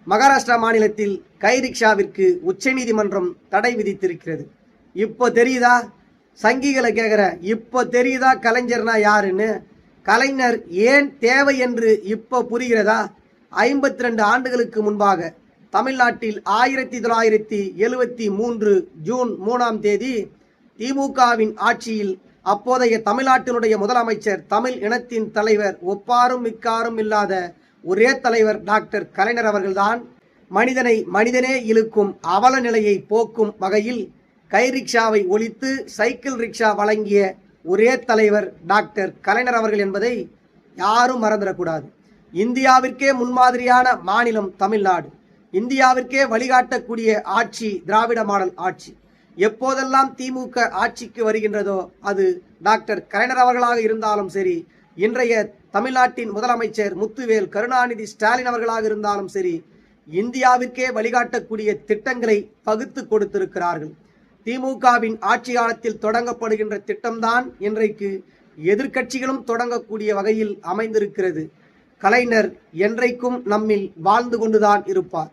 மகாராஷ்டிரா மாநிலத்தில் கைரிக்ஷாவிற்கு உச்சநீதிமன்றம் தடை விதித்திருக்கிறது. இப்போ தெரியுதா? சங்கிகளை கேட்குற, இப்போ தெரியுதா கலைஞர்னா யாருன்னு? கலைஞர் ஏன் தேவை என்று இப்போ புரிகிறதா? 52 ஆண்டுகளுக்கு முன்பாக தமிழ்நாட்டில் 1973 ஜூன் 3ஆம் தேதி திமுகவின் ஆட்சியில் அப்போதைய தமிழ்நாட்டினுடைய முதலமைச்சர், தமிழ் இனத்தின் தலைவர், ஒப்பாரும் மிக்காரும் இல்லாத ஒரே தலைவர் டாக்டர் கலைஞர் அவர்கள்தான் மனிதனை மனிதனே இழுக்கும் அவல நிலையை போக்கும் வகையில் கைரிக்ஷாவை ஒழித்து சைக்கிள் ரிக்ஷா வழங்கிய ஒரே தலைவர் டாக்டர் கலைஞர் அவர்கள் என்பதை யாரும் மறந்துடக்கூடாது. இந்தியாவிற்கே முன்மாதிரியான மாநிலம் தமிழ்நாடு. இந்தியாவிற்கே வழிகாட்டக்கூடிய ஆட்சி திராவிட மாடல் ஆட்சி. எப்போதெல்லாம் திமுக ஆட்சிக்கு வருகின்றதோ அது டாக்டர் கலைஞர் அவர்களாக இருந்தாலும் சரி, இன்றைய தமிழ்நாட்டின் முதலமைச்சர் முத்துவேல் கருணாநிதி ஸ்டாலின் அவர்களாக இருந்தாலும் சரி, இந்தியாவிற்கே வழிகாட்டக்கூடிய திட்டங்களை பகுத்து கொடுத்திருக்கிறார்கள். திமுகவின் ஆட்சி காலத்தில் தொடங்கப்படுகின்ற திட்டம்தான் இன்றைக்கு எதிர்க்கட்சிகளும் தொடங்கக்கூடிய வகையில் அமைந்திருக்கிறது. கலைஞர் என்றைக்கும் நம்மில் வாழ்ந்து கொண்டுதான் இருப்பார்.